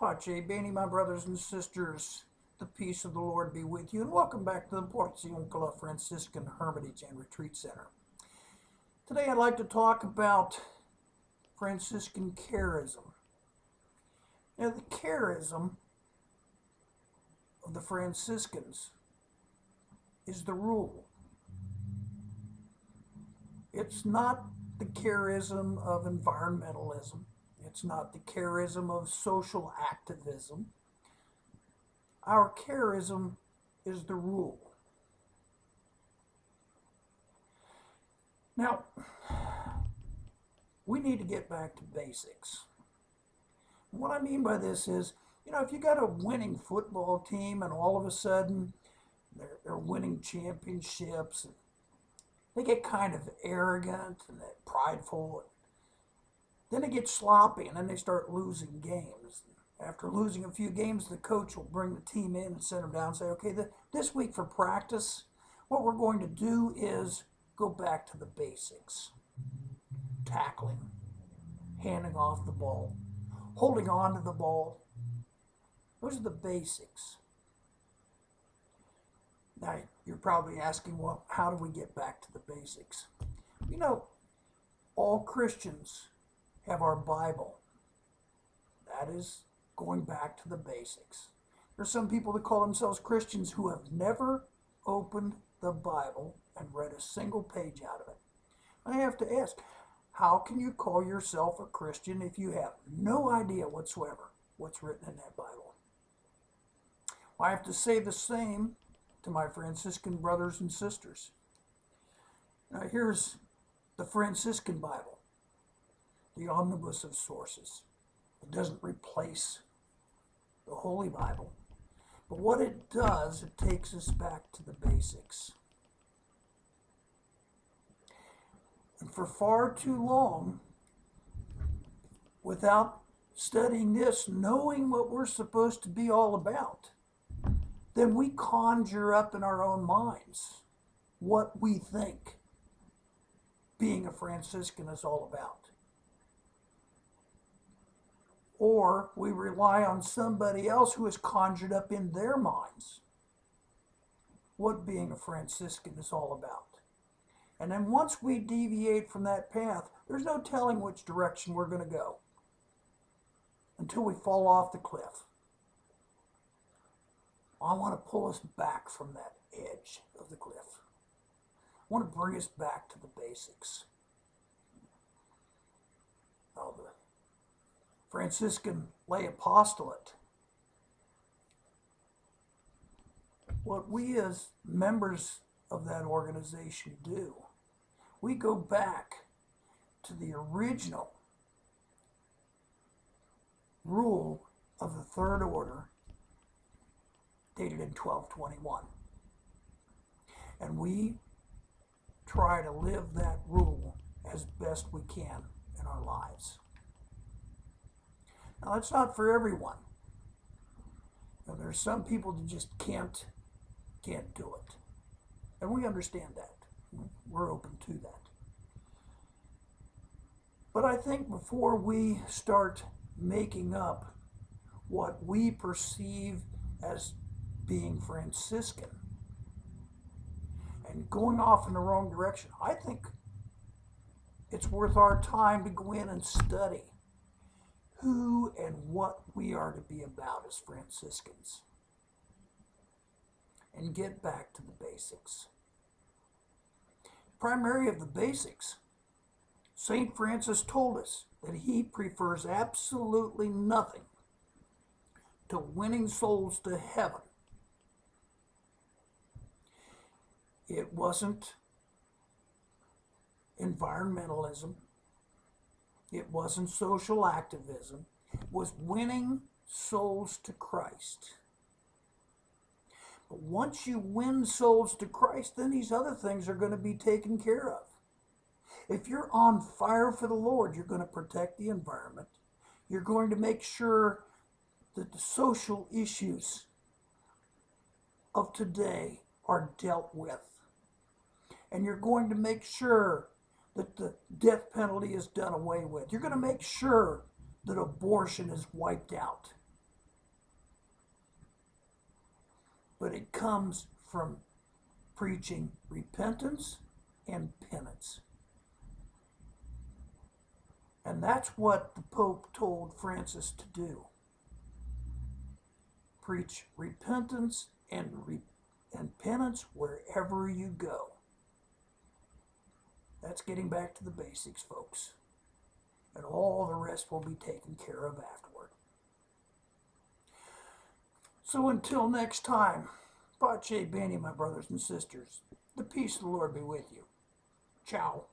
Pace Bene, my brothers and sisters, the peace of the Lord be with you, and welcome back to the Porciuncula Franciscan Hermitage and Retreat Center. Today I'd like to talk about Franciscan charism. Now, the charism of the Franciscans is the rule. It's not the charism of environmentalism. It's not the charism of social activism. Our charism is the rule. Now, we need to get back to basics. What I mean by this is, if you got a winning football team and all of a sudden they're winning championships, and they get kind of arrogant and prideful, then they get sloppy, and then they start losing games. After losing a few games, the coach will bring the team in and sit them down and say, okay, this week for practice, what we're going to do is go back to the basics. Tackling, handing off the ball, holding on to the ball. Those are the basics. Now, you're probably asking, well, how do we get back to the basics? All Christians have our Bible. That is going back to the basics. There's some people that call themselves Christians who have never opened the Bible and read a single page out of it. I have to ask, how can you call yourself a Christian if you have no idea whatsoever what's written in that Bible? Well, I have to say the same to my Franciscan brothers and sisters. Now, here's the Franciscan Bible, the omnibus of sources. It doesn't replace the Holy Bible, but what it does, it takes us back to the basics. And for far too long, without studying this, knowing what we're supposed to be all about, then we conjure up in our own minds what we think being a Franciscan is all about. Or we rely on somebody else who has conjured up in their minds what being a Franciscan is all about. And then once we deviate from that path, there's no telling which direction we're going to go until we fall off the cliff. I want to pull us back from that edge of the cliff. I want to bring us back to the basics. Now, the Franciscan lay apostolate, what we as members of that organization do, we go back to the original rule of the Third Order dated in 1221. And we try to live that rule as best we can in our lives. Now, that's not for everyone. There's some people that just can't do it. And we understand that. We're open to that. But I think before we start making up what we perceive as being Franciscan and going off in the wrong direction, I think it's worth our time to go in and study who and what we are to be about as Franciscans and get back to the basics. Primary of the basics, St. Francis told us that he prefers absolutely nothing to winning souls to heaven. It wasn't environmentalism. It wasn't social activism. It was winning souls to Christ. But once you win souls to Christ, then these other things are going to be taken care of. If you're on fire for the Lord, you're going to protect the environment. You're going to make sure that the social issues of today are dealt with. And you're going to make sure that the death penalty is done away with. You're going to make sure that abortion is wiped out. but it comes from preaching repentance and penance. And that's what the Pope told Francis to do. Preach repentance and penance wherever you go. That's getting back to the basics, folks. And all the rest will be taken care of afterward. So until next time, Pace Bene, my brothers and sisters, the peace of the Lord be with you. Ciao.